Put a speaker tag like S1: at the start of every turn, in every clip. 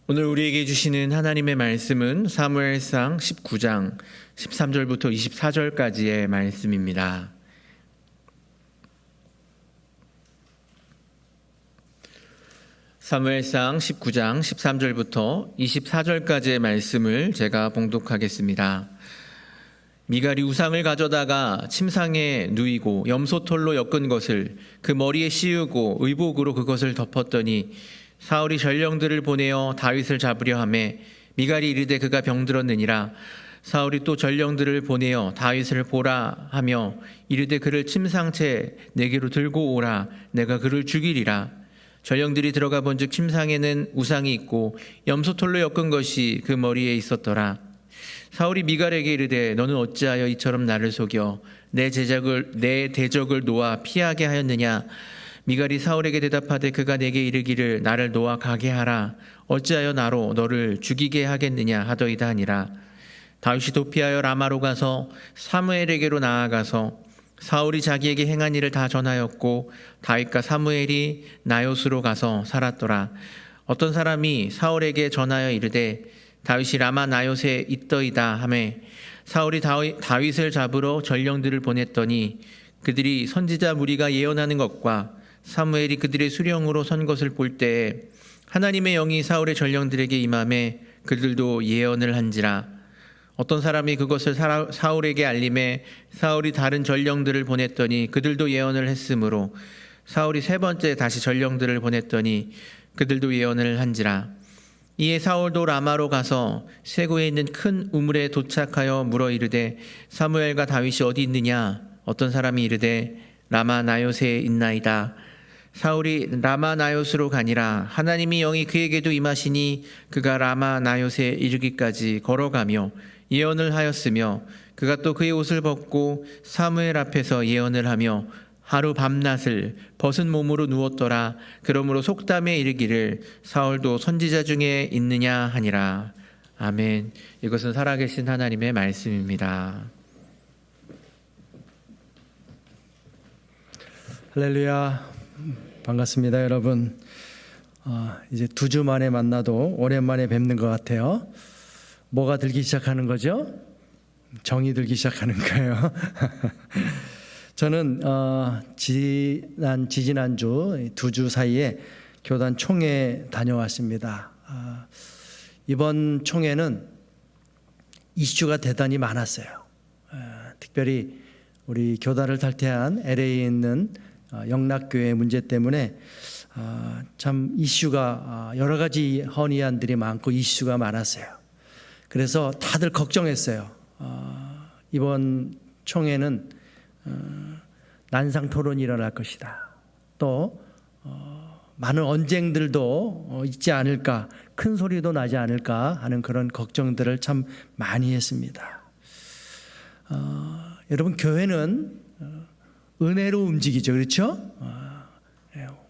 S1: 오늘 우리에게 주시는 하나님의 말씀은 사무엘상 19장 13절부터 24절까지의 말씀입니다. 사무엘상 19장 13절부터 24절까지의 말씀을 제가 봉독하겠습니다. 미갈이 우상을 가져다가 침상에 누이고 염소털로 엮은 것을 그 머리에 씌우고 의복으로 그것을 덮었더니 사울이 전령들을 보내어 다윗을 잡으려 하매 미갈이 이르되 그가 병들었느니라. 사울이 또 전령들을 보내어 다윗을 보라 하며 이르되 그를 침상채 내게로 들고 오라. 내가 그를 죽이리라. 전령들이 들어가 본즉 침상에는 우상이 있고 염소털로 엮은 것이 그 머리에 있었더라. 사울이 미갈에게 이르되 너는 어찌하여 이처럼 나를 속여 내 대적을 놓아 피하게 하였느냐. 미갈이 사울에게 대답하되 그가 내게 이르기를 나를 놓아 가게 하라. 어찌하여 나로 너를 죽이게 하겠느냐 하더이다 하니라. 다윗이 도피하여 라마로 가서 사무엘에게로 나아가서 사울이 자기에게 행한 일을 다 전하였고 다윗과 사무엘이 나요스로 가서 살았더라. 어떤 사람이 사울에게 전하여 이르되 다윗이 라마 나요스에 있더이다 하매 사울이 다윗을 잡으러 전령들을 보냈더니 그들이 선지자 무리가 예언하는 것과 사무엘이 그들의 수령으로 선 것을 볼 때에 하나님의 영이 사울의 전령들에게 임하매 그들도 예언을 한지라. 어떤 사람이 그것을 사울에게 알림해 사울이 다른 전령들을 보냈더니 그들도 예언을 했으므로 사울이 세 번째 다시 전령들을 보냈더니 그들도 예언을 한지라. 이에 사울도 라마로 가서 세고에 있는 큰 우물에 도착하여 물어 이르되 사무엘과 다윗이 어디 있느냐. 어떤 사람이 이르되 라마 나요스에 있나이다. 사울이 라마 나요스로 가니라. 하나님이 영이 그에게도 임하시니 그가 라마 나요스에 이르기까지 걸어가며 예언을 하였으며 그가 또 그의 옷을 벗고 사무엘 앞에서 예언을 하며 하루 밤낮을 벗은 몸으로 누웠더라. 그러므로 속담에 이르기를 사울도 선지자 중에 있느냐 하니라. 아멘. 이것은 살아계신 하나님의 말씀입니다.
S2: 할렐루야. 반갑습니다, 여러분. 이제 2주 만에 만나도 오랜만에 뵙는 것 같아요. 뭐가 들기 시작하는 거죠? 정이 들기 시작하는 거예요. 저는 지지난주 2주 사이에 교단 총회 다녀왔습니다. 이번 총회는 이슈가 대단히 많았어요. 특별히 우리 교단을 탈퇴한 LA에 있는 영락교회 문제 때문에 참 이슈가 여러 가지 헌의안들이 많고 이슈가 많았어요. 그래서 다들 걱정했어요. 이번 총회는 난상 토론이 일어날 것이다. 또 많은 언쟁들도 있지 않을까, 큰 소리도 나지 않을까 하는 그런 걱정들을 참 많이 했습니다. 여러분, 교회는 은혜로 움직이죠. 그렇죠?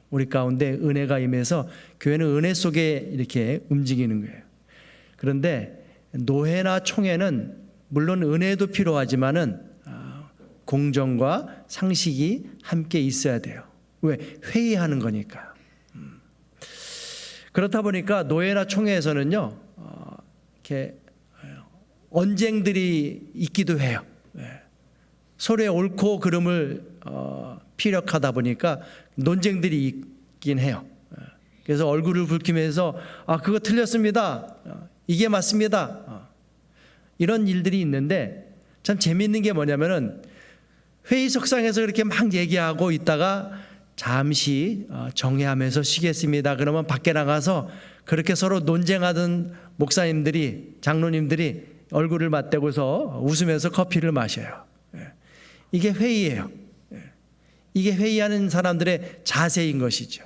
S2: 우리 가운데 은혜가 임해서 교회는 은혜 속에 이렇게 움직이는 거예요. 그런데 노회나 총회는 물론 은혜도 필요하지만은 공정과 상식이 함께 있어야 돼요. 왜? 회의하는 거니까. 그렇다 보니까 노회나 총회에서는요, 이렇게 언쟁들이 있기도 해요. 서로의 옳고 그름을 피력하다 보니까 논쟁들이 있긴 해요. 그래서 얼굴을 붉히면서 그거 틀렸습니다. 이게 맞습니다. 이런 일들이 있는데 참 재미있는 게 뭐냐면은 회의석상에서 그렇게 막 얘기하고 있다가 잠시 정회하면서 쉬겠습니다. 그러면 밖에 나가서 그렇게 서로 논쟁하던 목사님들이, 장로님들이 얼굴을 맞대고서 웃으면서 커피를 마셔요. 이게 회의예요. 이게 회의하는 사람들의 자세인 것이죠.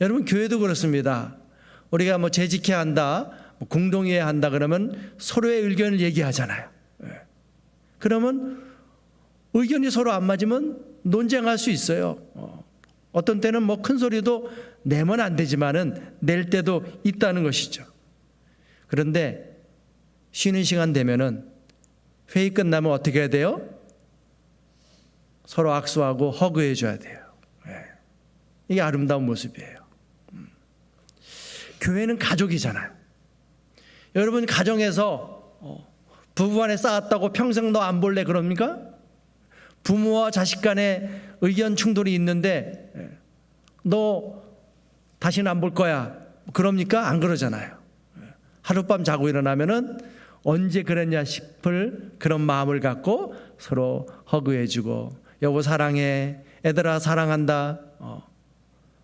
S2: 여러분, 교회도 그렇습니다. 우리가 재직해야 한다, 공동회해야 한다 그러면 서로의 의견을 얘기하잖아요. 그러면 의견이 서로 안 맞으면 논쟁할 수 있어요. 어떤 때는 큰 소리도 내면 안 되지만은 낼 때도 있다는 것이죠. 그런데 쉬는 시간 되면은 회의 끝나면 어떻게 해야 돼요? 서로 악수하고 허그해 줘야 돼요. 이게 아름다운 모습이에요. 교회는 가족이잖아요. 여러분 가정에서 부부간에 싸웠다고 평생 너 안 볼래 그럽니까? 부모와 자식 간에 의견 충돌이 있는데 너 다시는 안 볼 거야 그럽니까? 안 그러잖아요. 하룻밤 자고 일어나면은 언제 그랬냐 싶을 그런 마음을 갖고 서로 허그해주고 여보 사랑해, 애들아 사랑한다,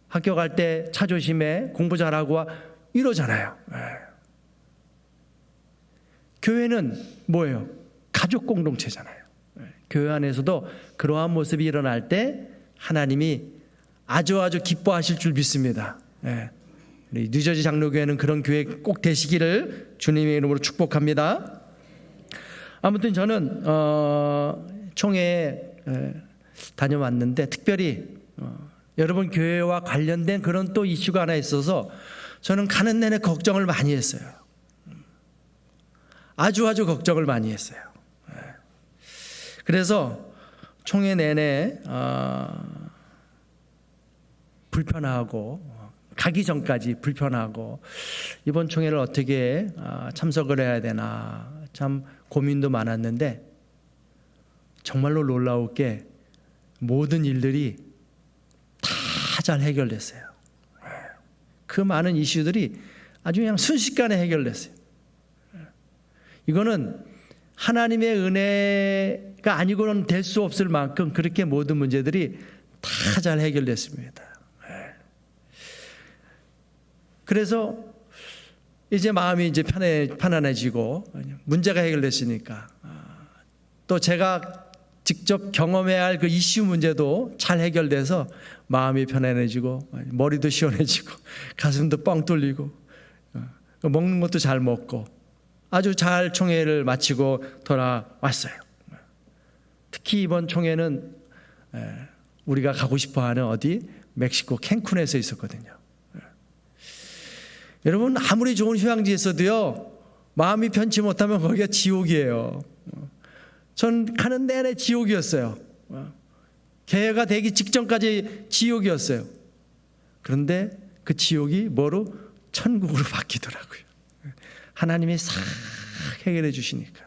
S2: 학교 갈 때 차 조심해, 공부 잘하고 와, 이러잖아요. 교회는 뭐예요? 가족 공동체잖아요. 교회 안에서도 그러한 모습이 일어날 때 하나님이 아주 기뻐하실 줄 믿습니다. 우리 뉴저지 장로교회는 그런 교회 꼭 되시기를 주님의 이름으로 축복합니다. 아무튼 저는 총회에 다녀왔는데 특별히 여러분 교회와 관련된 그런 또 이슈가 하나 있어서 저는 가는 내내 걱정을 많이 했어요. 아주 걱정을 많이 했어요. 그래서 총회 내내 불편하고 가기 전까지 불편하고 이번 총회를 어떻게 참석을 해야 되나 참 고민도 많았는데 정말로 놀라웠게 모든 일들이 다 잘 해결됐어요. 그 많은 이슈들이 아주 그냥 순식간에 해결됐어요. 이거는 하나님의 은혜가 아니고는 될 수 없을 만큼 그렇게 모든 문제들이 다 잘 해결됐습니다. 그래서 이제 마음이 이제 편안해지고 문제가 해결됐으니까 또 제가 직접 경험해야 할 그 이슈 문제도 잘 해결돼서 마음이 편안해지고 머리도 시원해지고 가슴도 뻥 뚫리고 먹는 것도 잘 먹고 아주 잘 총회를 마치고 돌아왔어요. 특히 이번 총회는 우리가 가고 싶어하는 어디 멕시코 캔쿤에서 있었거든요. 여러분 아무리 좋은 휴양지에서도요 마음이 편치 못하면 거기가 지옥이에요. 전 가는 내내 지옥이었어요. 개회가 되기 직전까지 지옥이었어요. 그런데 그 지옥이 뭐로? 천국으로 바뀌더라고요. 하나님이 싹 해결해 주시니까.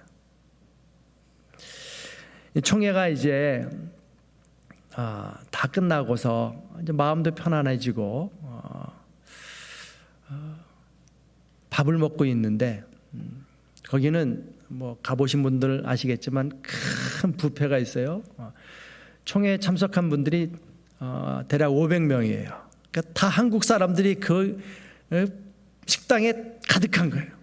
S2: 총회가 이제 다 끝나고서 이제 마음도 편안해지고 밥을 먹고 있는데 거기는 뭐 가보신 분들 아시겠지만 큰 뷔페가 있어요. 총회에 참석한 분들이 대략 500명이에요. 그러니까 다 한국 사람들이 그 식당에 가득한 거예요.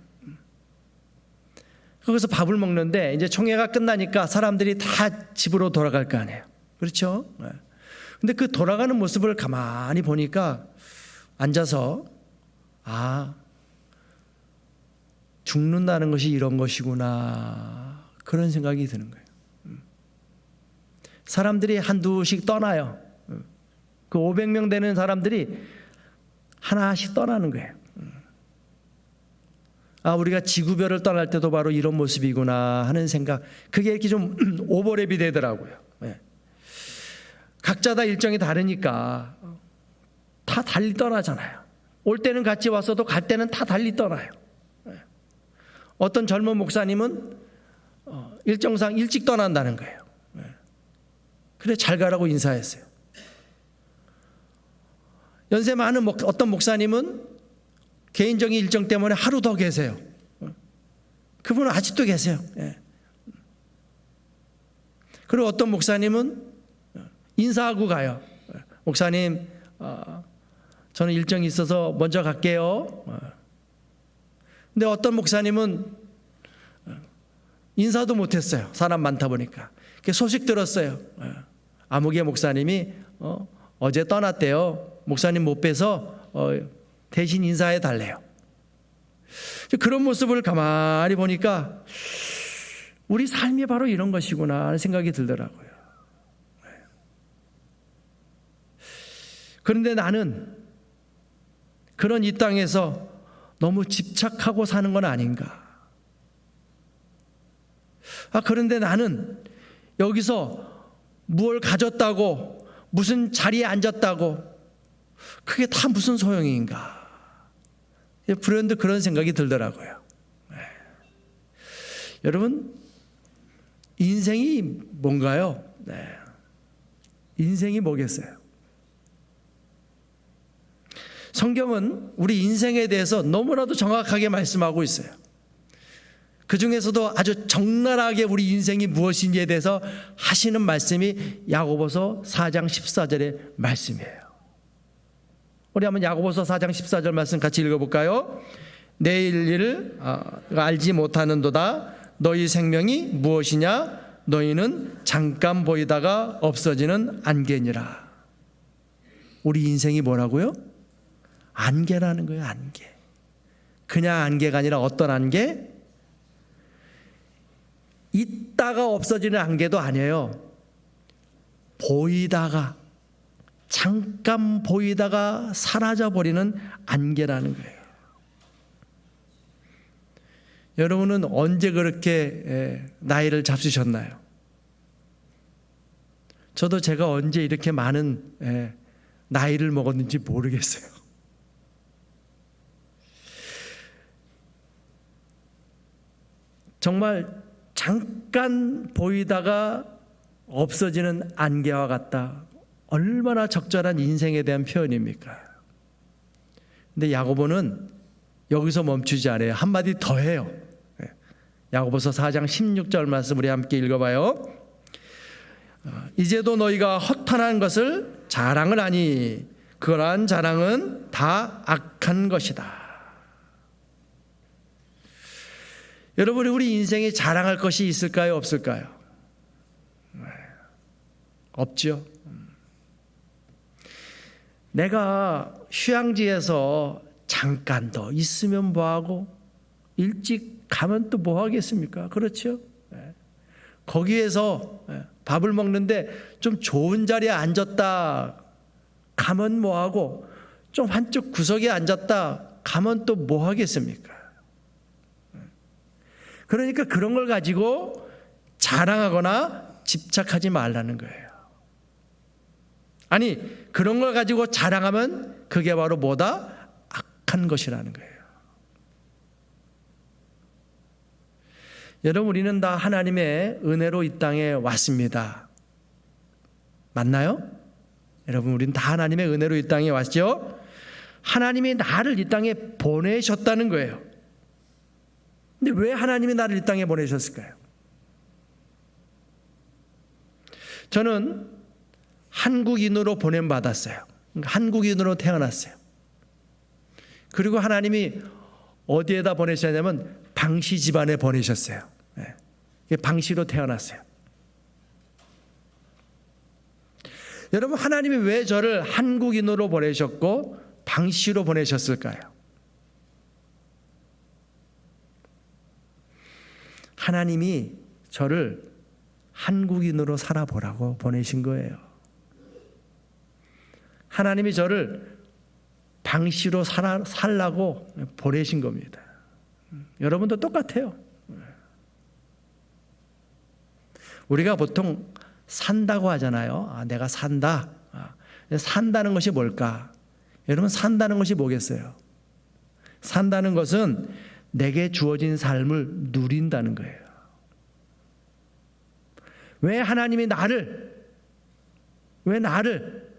S2: 거기서 밥을 먹는데 이제 총회가 끝나니까 사람들이 다 집으로 돌아갈 거 아니에요. 그렇죠? 근데 그 돌아가는 모습을 가만히 보니까 앉아서 죽는다는 것이 이런 것이구나 그런 생각이 드는 거예요. 사람들이 한두씩 떠나요. 그 500명 되는 사람들이 하나씩 떠나는 거예요. 우리가 지구별을 떠날 때도 바로 이런 모습이구나 하는 생각, 그게 이렇게 좀 오버랩이 되더라고요. 각자 다 일정이 다르니까 다 달리 떠나잖아요. 올 때는 같이 왔어도 갈 때는 다 달리 떠나요. 어떤 젊은 목사님은 일정상 일찍 떠난다는 거예요. 그래 잘 가라고 인사했어요. 연세 많은 어떤 목사님은 개인적인 일정 때문에 하루 더 계세요. 그분은 아직도 계세요. 그리고 어떤 목사님은 인사하고 가요. 목사님 저는 일정이 있어서 먼저 갈게요. 근데 어떤 목사님은 인사도 못했어요. 사람 많다 보니까. 소식 들었어요. 아무개 목사님이 어제 떠났대요. 목사님 못 뵈서 대신 인사해 달래요. 그런 모습을 가만히 보니까 우리 삶이 바로 이런 것이구나 하는 생각이 들더라고요. 그런데 나는 그런 이 땅에서 너무 집착하고 사는 건 아닌가. 그런데 나는 여기서 무엇을 가졌다고 무슨 자리에 앉았다고 그게 다 무슨 소용인가. 불현듯 그런 생각이 들더라고요. 여러분, 인생이 뭔가요? 인생이 뭐겠어요? 성경은 우리 인생에 대해서 너무나도 정확하게 말씀하고 있어요. 그 중에서도 아주 적나라하게 우리 인생이 무엇인지에 대해서 하시는 말씀이 야고보서 4장 14절의 말씀이에요. 우리 한번 야고보서 4장 14절 말씀 같이 읽어볼까요? 내일 일을 알지 못하는도다. 너희 생명이 무엇이냐? 너희는 잠깐 보이다가 없어지는 안개니라. 우리 인생이 뭐라고요? 안개라는 거예요. 안개. 그냥 안개가 아니라 어떤 안개? 있다가 없어지는 안개도 아니에요. 보이다가, 잠깐 보이다가 사라져버리는 안개라는 거예요. 여러분은 언제 그렇게 나이를 잡수셨나요? 저도 제가 언제 이렇게 많은 나이를 먹었는지 모르겠어요. 정말 잠깐 보이다가 없어지는 안개와 같다. 얼마나 적절한 인생에 대한 표현입니까? 근데 야고보는 여기서 멈추지 않아요. 한마디 더 해요. 야고보서 4장 16절 말씀 우리 함께 읽어봐요. 이제도 너희가 허탄한 것을 자랑을 하니 그러한 자랑은 다 악한 것이다. 여러분, 우리 인생에 자랑할 것이 있을까요? 없을까요? 없죠. 내가 휴양지에서 잠깐 더 있으면 뭐하고 일찍 가면 또 뭐 하겠습니까? 그렇죠? 거기에서 밥을 먹는데 좀 좋은 자리에 앉았다 가면 뭐하고 좀 한쪽 구석에 앉았다 가면 또 뭐 하겠습니까? 그러니까 그런 걸 가지고 자랑하거나 집착하지 말라는 거예요. 아니, 그런 걸 가지고 자랑하면 그게 바로 뭐다? 악한 것이라는 거예요. 여러분, 우리는 다 하나님의 은혜로 이 땅에 왔습니다. 맞나요? 여러분, 우리는 다 하나님의 은혜로 이 땅에 왔죠? 하나님이 나를 이 땅에 보내셨다는 거예요. 근데 왜 하나님이 나를 이 땅에 보내셨을까요? 저는 한국인으로 보냄받았어요. 한국인으로 태어났어요. 그리고 하나님이 어디에다 보내셨냐면 방시 집안에 보내셨어요. 방시로 태어났어요. 여러분, 하나님이 왜 저를 한국인으로 보내셨고 방시로 보내셨을까요? 하나님이 저를 한국인으로 살아보라고 보내신 거예요. 하나님이 저를 방시로 살라고 보내신 겁니다. 여러분도 똑같아요. 우리가 보통 산다고 하잖아요. 내가 산다. 산다는 것이 뭘까? 여러분, 산다는 것이 뭐겠어요? 산다는 것은 내게 주어진 삶을 누린다는 거예요. 왜 하나님이 왜 나를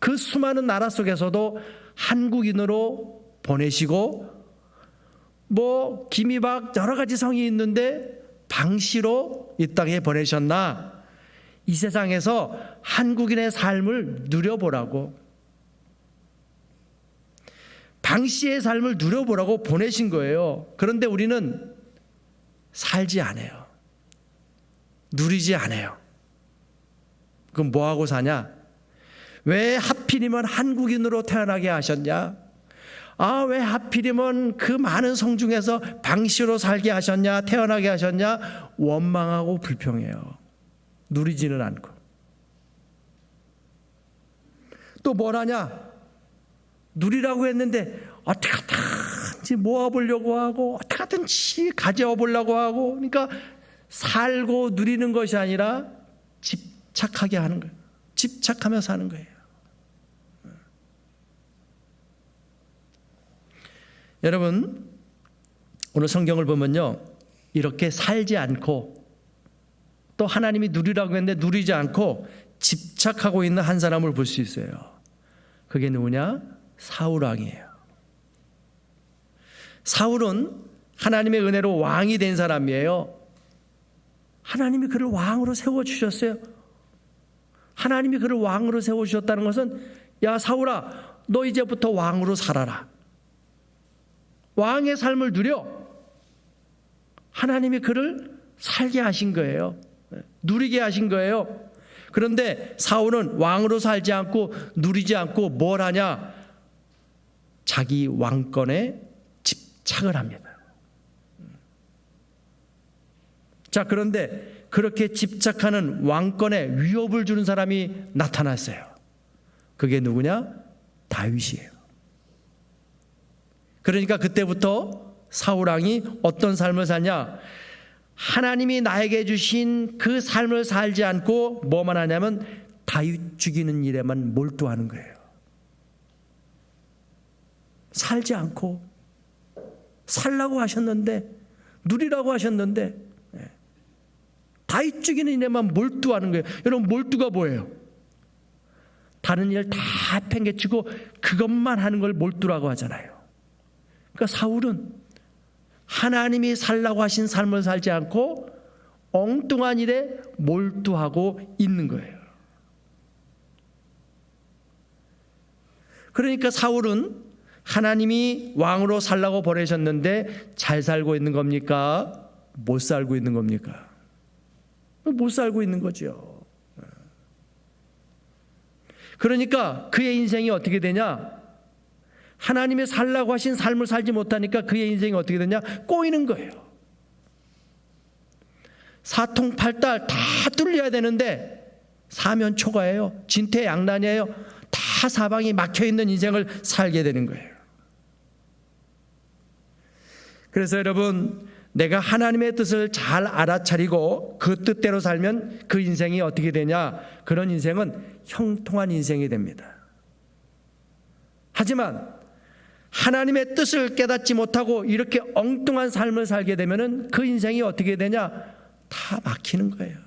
S2: 그 수많은 나라 속에서도 한국인으로 보내시고 기미박 여러 가지 성이 있는데 방시로 이 땅에 보내셨나? 이 세상에서 한국인의 삶을 누려보라고, 방시의 삶을 누려보라고 보내신 거예요. 그런데 우리는 살지 않아요. 누리지 않아요. 그럼 뭐하고 사냐? 왜 하필이면 한국인으로 태어나게 하셨냐? 왜 하필이면 그 많은 성 중에서 방시로 살게 하셨냐? 태어나게 하셨냐? 원망하고 불평해요. 누리지는 않고. 또 뭘 하냐? 누리라고 했는데 어떻게 하든지 모아보려고 하고 어떻게 하든지 가져보려고 하고, 그러니까 살고 누리는 것이 아니라 집착하게 하는 거예요. 집착하며 사는 거예요. 여러분, 오늘 성경을 보면요, 이렇게 살지 않고 또 하나님이 누리라고 했는데 누리지 않고 집착하고 있는 한 사람을 볼 수 있어요. 그게 누구냐? 사울 왕이에요. 사울은 하나님의 은혜로 왕이 된 사람이에요. 하나님이 그를 왕으로 세워주셨어요. 하나님이 그를 왕으로 세워주셨다는 것은, 야 사울아, 너 이제부터 왕으로 살아라. 왕의 삶을 누려. 하나님이 그를 살게 하신 거예요. 누리게 하신 거예요. 그런데 사울은 왕으로 살지 않고 누리지 않고 뭘 하냐? 자기 왕권에 집착을 합니다. 자, 그런데 그렇게 집착하는 왕권에 위협을 주는 사람이 나타났어요. 그게 누구냐? 다윗이에요. 그러니까 그때부터 사울 왕이 어떤 삶을 사냐? 하나님이 나에게 주신 그 삶을 살지 않고 뭐만 하냐면 다윗 죽이는 일에만 몰두하는 거예요. 살지 않고, 살라고 하셨는데, 누리라고 하셨는데 다윗 죽이는 일에만 몰두하는 거예요. 여러분, 몰두가 뭐예요? 다른 일 다 팽개치고 그것만 하는 걸 몰두라고 하잖아요. 그러니까 사울은 하나님이 살라고 하신 삶을 살지 않고 엉뚱한 일에 몰두하고 있는 거예요. 그러니까 사울은 하나님이 왕으로 살라고 보내셨는데 잘 살고 있는 겁니까? 못 살고 있는 겁니까? 못 살고 있는 거죠. 그러니까 그의 인생이 어떻게 되냐? 하나님이 살라고 하신 삶을 살지 못하니까 그의 인생이 어떻게 되냐? 꼬이는 거예요. 사통팔달 다 뚫려야 되는데 사면초가예요. 진퇴양난이에요. 다 사방이 막혀있는 인생을 살게 되는 거예요. 그래서 여러분, 내가 하나님의 뜻을 잘 알아차리고 그 뜻대로 살면 그 인생이 어떻게 되냐? 그런 인생은 형통한 인생이 됩니다. 하지만 하나님의 뜻을 깨닫지 못하고 이렇게 엉뚱한 삶을 살게 되면 그 인생이 어떻게 되냐? 다 막히는 거예요.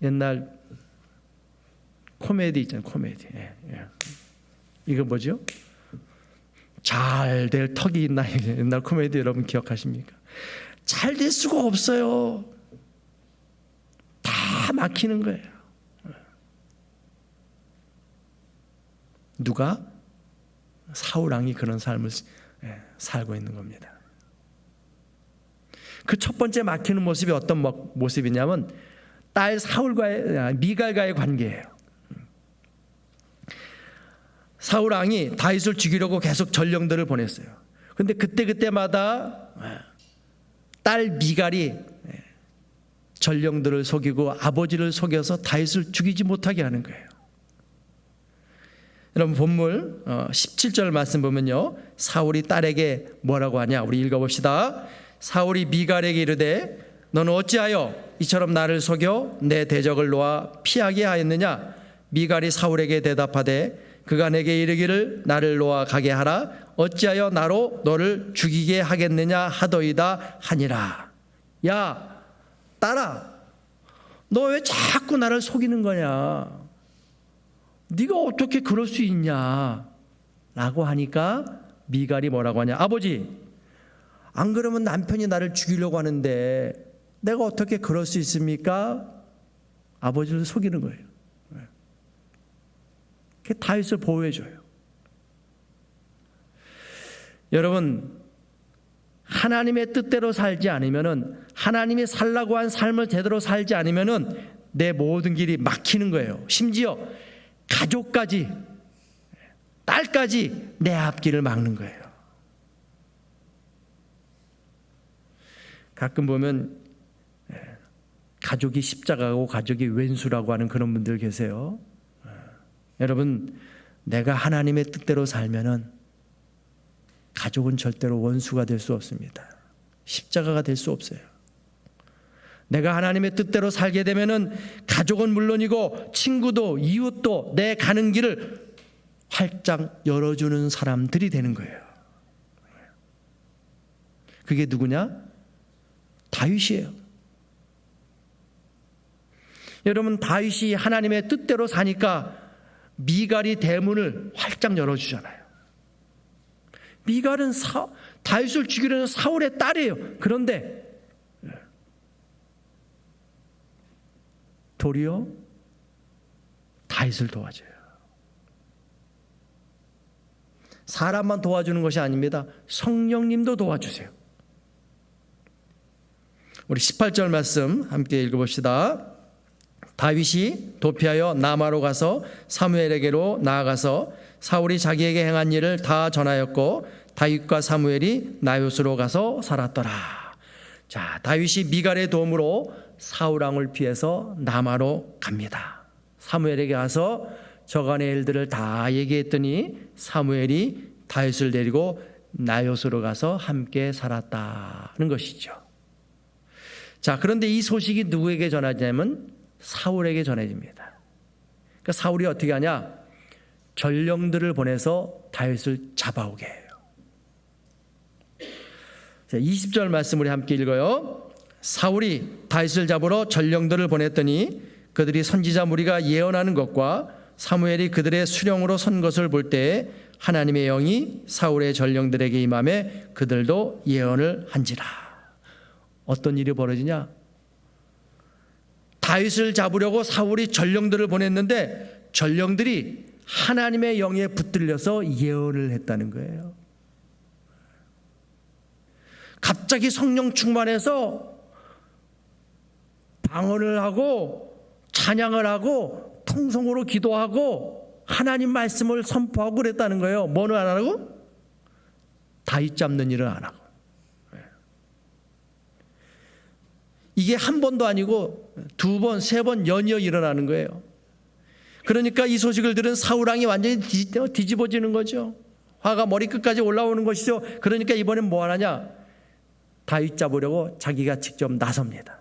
S2: 옛날 코미디 있잖아요. 코미디. 이거 뭐죠? 잘 될 턱이 있나? 옛날 코미디 여러분 기억하십니까? 잘 될 수가 없어요. 다 막히는 거예요. 누가? 사울 왕이 그런 삶을 살고 있는 겁니다. 그 첫 번째 막히는 모습이 어떤 모습이냐면 딸 사울과의 미갈과의 관계예요. 사울 왕이 다윗을 죽이려고 계속 전령들을 보냈어요. 그런데 그때마다 딸 미갈이 전령들을 속이고 아버지를 속여서 다윗을 죽이지 못하게 하는 거예요. 여러분, 본문 17절 말씀 보면요, 사울이 딸에게 뭐라고 하냐? 우리 읽어봅시다. 사울이 미갈에게 이르되 너는 어찌하여 이처럼 나를 속여 내 대적을 놓아 피하게 하였느냐? 미갈이 사울에게 대답하되 그가 내게 이르기를 나를 놓아 가게 하라. 어찌하여 나로 너를 죽이게 하겠느냐 하더이다 하니라. 야, 딸아, 너 왜 자꾸 나를 속이는 거냐? 네가 어떻게 그럴 수 있냐? 라고 하니까 미갈이 뭐라고 하냐? 아버지, 안 그러면 남편이 나를 죽이려고 하는데 내가 어떻게 그럴 수 있습니까? 아버지를 속이는 거예요. 그게 다윗을 보호해줘요. 여러분, 하나님의 뜻대로 살지 않으면은, 하나님이 살라고 한 삶을 제대로 살지 않으면은 내 모든 길이 막히는 거예요. 심지어 가족까지, 딸까지 내 앞길을 막는 거예요. 가끔 보면 가족이 십자가고 가족이 왼수라고 하는 그런 분들 계세요. 여러분, 내가 하나님의 뜻대로 살면은 가족은 절대로 원수가 될 수 없습니다. 십자가가 될 수 없어요. 내가 하나님의 뜻대로 살게 되면은 가족은 물론이고 친구도 이웃도 내 가는 길을 활짝 열어주는 사람들이 되는 거예요. 그게 누구냐? 다윗이에요. 여러분, 다윗이 하나님의 뜻대로 사니까 미갈이 대문을 활짝 열어주잖아요. 미갈은 다윗을 죽이려는 사울의 딸이에요. 그런데 도리어 다윗을 도와줘요. 사람만 도와주는 것이 아닙니다. 성령님도 도와주세요. 우리 18절 말씀 함께 읽어봅시다. 다윗이 도피하여 라마로 가서 사무엘에게로 나아가서 사울이 자기에게 행한 일을 다 전하였고 다윗과 사무엘이 나요스로 가서 살았더라. 자, 다윗이 미갈의 도움으로 사울 왕을 피해서 라마로 갑니다. 사무엘에게 가서 저간의 일들을 다 얘기했더니 사무엘이 다윗을 데리고 나요스로 가서 함께 살았다는 것이죠. 자, 그런데 이 소식이 누구에게 전하냐면 사울에게 전해집니다. 그러니까 사울이 어떻게 하냐? 전령들을 보내서 다윗을 잡아오게 해요. 자, 20절 말씀 우리 함께 읽어요. 사울이 다윗을 잡으러 전령들을 보냈더니 그들이 선지자 무리가 예언하는 것과 사무엘이 그들의 수령으로 선 것을 볼 때에 하나님의 영이 사울의 전령들에게 임하매 그들도 예언을 한지라. 어떤 일이 벌어지냐? 다윗을 잡으려고 사울이 전령들을 보냈는데 전령들이 하나님의 영에 붙들려서 예언을 했다는 거예요. 갑자기 성령 충만해서 방언을 하고 찬양을 하고 통성으로 기도하고 하나님 말씀을 선포하고 그랬다는 거예요. 뭐는 안 하고? 다윗 잡는 일은 안 하고. 이게 한 번도 아니고 두 번, 세 번 연이어 일어나는 거예요. 그러니까 이 소식을 들은 사울 왕이 완전히 뒤집어지는 거죠. 화가 머리끝까지 올라오는 것이죠. 그러니까 이번엔 뭐 하느냐? 다윗 잡으려고 자기가 직접 나섭니다.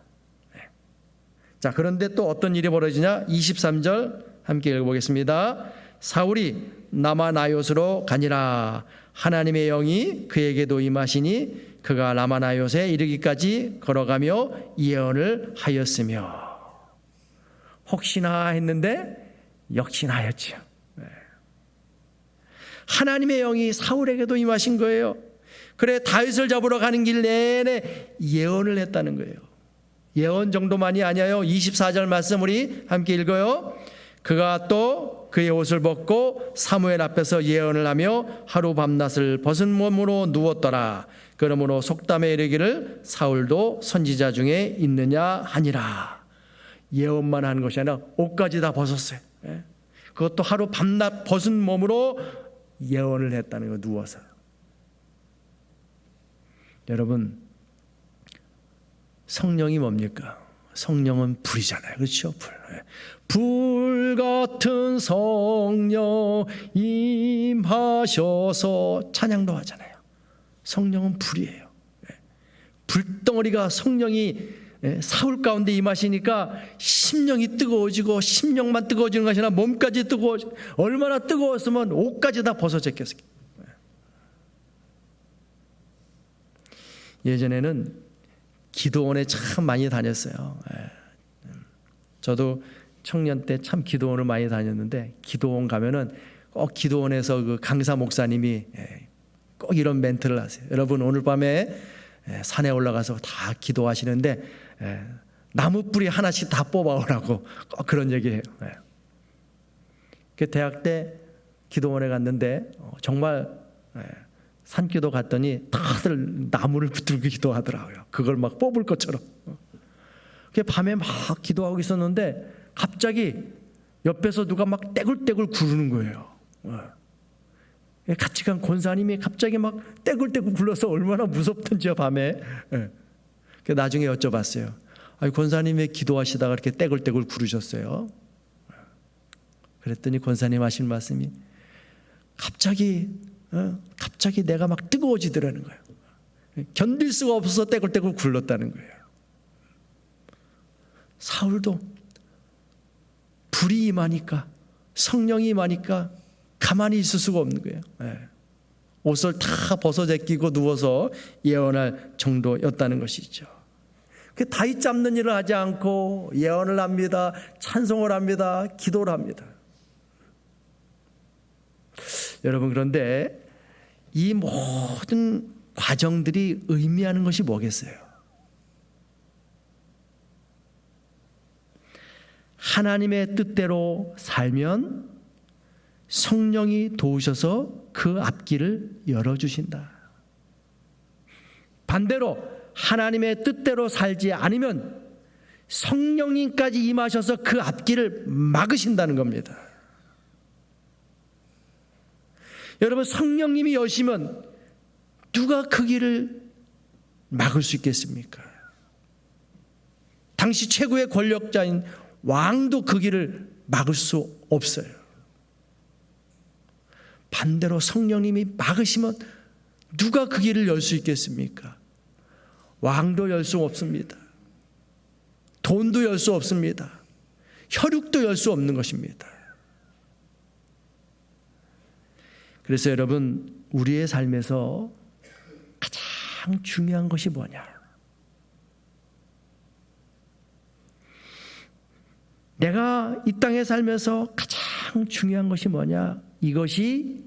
S2: 자, 그런데 또 어떤 일이 벌어지냐? 23절 함께 읽어보겠습니다. 사울이 라마 나요스로 가니라. 하나님의 영이 그에게도 임하시니 그가 라마 나요스에 이르기까지 걸어가며 예언을 하였으며. 혹시나 했는데 역시나 하였죠. 하나님의 영이 사울에게도 임하신 거예요. 그래, 다윗을 잡으러 가는 길 내내 예언을 했다는 거예요. 예언 정도만이 아니에요. 24절 말씀 우리 함께 읽어요. 그가 또 그의 옷을 벗고 사무엘 앞에서 예언을 하며 하루 밤낮을 벗은 몸으로 누웠더라. 그러므로 속담에 이르기를 사울도 선지자 중에 있느냐 하니라. 예언만 하는 것이 아니라 옷까지 다 벗었어요. 그것도 하루 밤낮 벗은 몸으로 예언을 했다는 거, 누워서. 여러분, 성령이 뭡니까? 성령은 불이잖아요. 그렇죠? 불 같은 성령 임하셔서 찬양도 하잖아요. 성령은 불이에요. 불덩어리가 성령이 사울 가운데 임하시니까 심령이 뜨거워지고, 심령만 뜨거워지는 것이 아니라 몸까지 뜨거워지고, 얼마나 뜨거웠으면 옷까지 다 벗어졌겠어요. 예전에는 기도원에 참 많이 다녔어요. 저도 청년 때 참 기도원을 많이 다녔는데, 기도원 가면은 꼭 기도원에서 그 강사 목사님이 꼭 이런 멘트를 하세요. 여러분, 오늘 밤에 산에 올라가서 다 기도하시는데 나무 뿌리 하나씩 다 뽑아오라고 꼭 그런 얘기해요. 그 대학 때 기도원에 갔는데 정말 산기도 갔더니 다들 나무를 붙들고 기도하더라고요. 그걸 막 뽑을 것처럼. 그 밤에 막 기도하고 있었는데 갑자기 옆에서 누가 막 떼굴떼굴 구르는 거예요. 같이 간 권사님이 갑자기 막 떼굴떼굴 굴러서 얼마나 무섭던지요, 밤에. 나중에 여쭤봤어요. 아니, 권사님이 기도하시다가 이렇게 떼굴떼굴 구르셨어요? 그랬더니 권사님 하신 말씀이 갑자기 내가 막 뜨거워지더라는 거예요. 견딜 수가 없어서 떼굴떼굴 굴렀다는 거예요. 사울도 불이 임하니까, 성령이 임하니까 가만히 있을 수가 없는 거예요. 옷을 다 벗어 제끼고 누워서 예언할 정도였다는 것이죠. 그 다윗 잡는 일을 하지 않고 예언을 합니다. 찬송을 합니다. 기도를 합니다. 여러분, 그런데 이 모든 과정들이 의미하는 것이 뭐겠어요? 하나님의 뜻대로 살면 성령이 도우셔서 그 앞길을 열어주신다. 반대로 하나님의 뜻대로 살지 않으면 성령님까지 임하셔서 그 앞길을 막으신다는 겁니다. 여러분, 성령님이 여시면 누가 그 길을 막을 수 있겠습니까? 당시 최고의 권력자인 왕도 그 길을 막을 수 없어요. 반대로 성령님이 막으시면 누가 그 길을 열 수 있겠습니까? 왕도 열 수 없습니다. 돈도 열 수 없습니다. 혈육도 열 수 없는 것입니다. 그래서 여러분, 우리의 삶에서 가장 중요한 것이 뭐냐? 내가 이 땅에 살면서 가장 중요한 것이 뭐냐? 이것이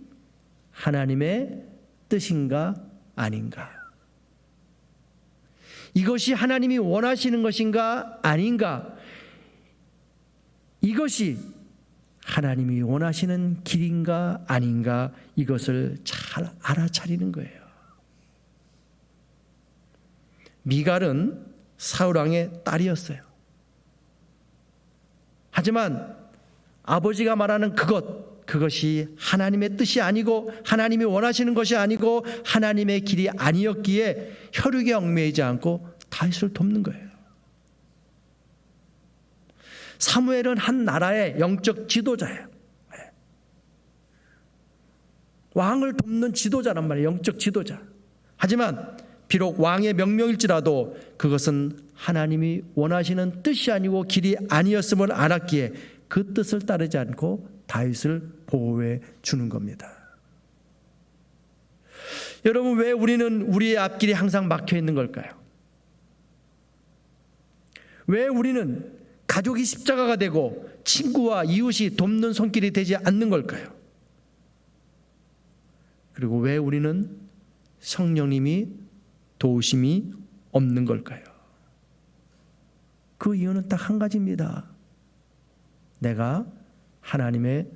S2: 하나님의 뜻인가 아닌가? 이것이 하나님이 원하시는 것인가 아닌가? 이것이 하나님이 원하시는 길인가 아닌가? 이것을 잘 알아차리는 거예요. 미갈은 사울왕의 딸이었어요. 하지만 아버지가 말하는 그것이 하나님의 뜻이 아니고 하나님이 원하시는 것이 아니고 하나님의 길이 아니었기에 혈육에 얽매이지 않고 다윗을 돕는 거예요. 사무엘은 한 나라의 영적 지도자예요. 왕을 돕는 지도자란 말이에요. 영적 지도자. 하지만 비록 왕의 명령일지라도 그것은 하나님이 원하시는 뜻이 아니고 길이 아니었음을 알았기에 그 뜻을 따르지 않고 다윗을 보호해 주는 겁니다. 여러분, 왜 우리는 우리의 앞길이 항상 막혀 있는 걸까요? 왜 우리는 가족이 십자가가 되고 친구와 이웃이 돕는 손길이 되지 않는 걸까요? 그리고 왜 우리는 성령님이 도우심이 없는 걸까요? 그 이유는 딱 한 가지입니다. 내가 하나님의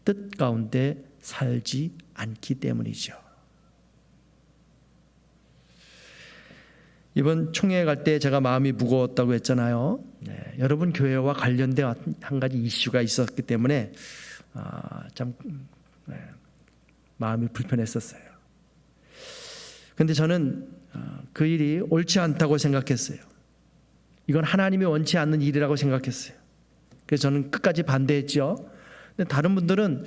S2: 뜻 가운데 살지 않기 때문이죠. 이번 총회 갈 때 제가 마음이 무거웠다고 했잖아요. 여러분, 교회와 관련된 한 가지 이슈가 있었기 때문에 참 마음이 불편했었어요. 그런데 저는 그 일이 옳지 않다고 생각했어요. 이건 하나님이 원치 않는 일이라고 생각했어요. 그래서 저는 끝까지 반대했죠. 근데 다른 분들은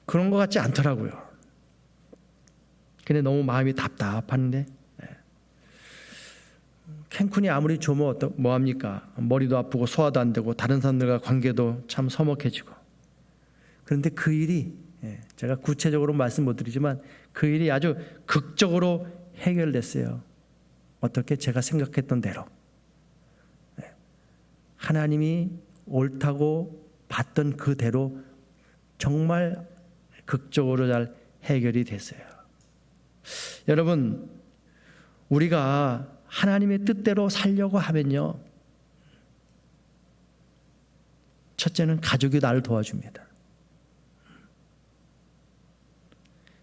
S2: 그런 것 같지 않더라고요. 근데 너무 마음이 답답한데, 캔쿤이 아무리 좋으면 뭐합니까? 머리도 아프고 소화도 안 되고 다른 사람들과 관계도 참 서먹해지고. 그런데 그 일이, 제가 구체적으로 말씀 못 드리지만 그 일이 아주 극적으로 해결됐어요. 어떻게? 제가 생각했던 대로. 하나님이 옳다고 봤던 그대로 정말 극적으로 잘 해결이 됐어요. 여러분, 우리가 하나님의 뜻대로 살려고 하면요, 첫째는 가족이 나를 도와줍니다.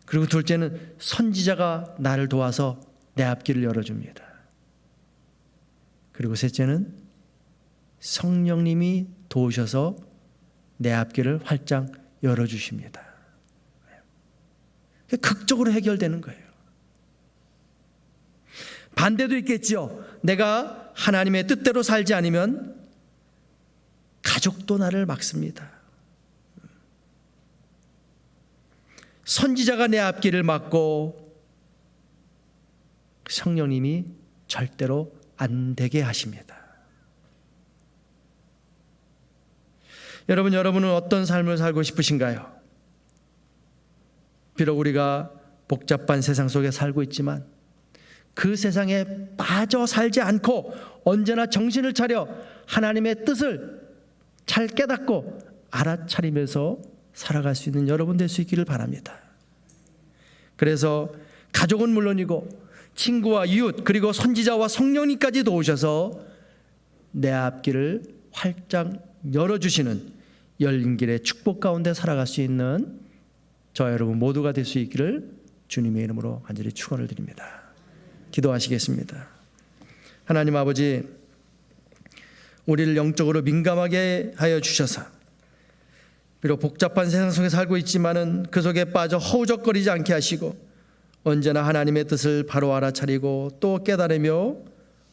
S2: 그리고 둘째는 선지자가 나를 도와서 내 앞길을 열어줍니다. 그리고 셋째는 성령님이 도우셔서 내 앞길을 활짝 열어주십니다. 극적으로 해결되는 거예요. 반대도 있겠지요. 내가 하나님의 뜻대로 살지 않으면 가족도 나를 막습니다. 선지자가 내 앞길을 막고 성령님이 절대로 안 되게 하십니다. 여러분은 어떤 삶을 살고 싶으신가요? 비록 우리가 복잡한 세상 속에 살고 있지만 그 세상에 빠져 살지 않고 언제나 정신을 차려 하나님의 뜻을 잘 깨닫고 알아차리면서 살아갈 수 있는 여러분 될 수 있기를 바랍니다. 그래서 가족은 물론이고 친구와 이웃 그리고 선지자와 성령님까지 도우셔서 내 앞길을 활짝 열어주시는 열린 길의 축복 가운데 살아갈 수 있는 저와 여러분 모두가 될 수 있기를 주님의 이름으로 간절히 축원을 드립니다. 기도하시겠습니다. 하나님 아버지, 우리를 영적으로 민감하게 하여 주셔서 비록 복잡한 세상 속에 살고 있지만은 그 속에 빠져 허우적거리지 않게 하시고 언제나 하나님의 뜻을 바로 알아차리고 또 깨달으며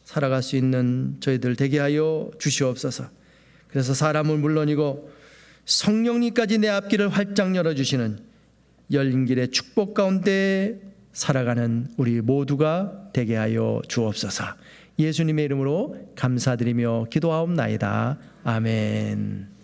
S2: 살아갈 수 있는 저희들 되게 하여 주시옵소서. 그래서 사람은 물론이고 성령님까지 내 앞길을 활짝 열어주시는 열린 길의 축복 가운데 살아가는 우리 모두가 되게 하여 주옵소서. 예수님의 이름으로 감사드리며 기도하옵나이다. 아멘.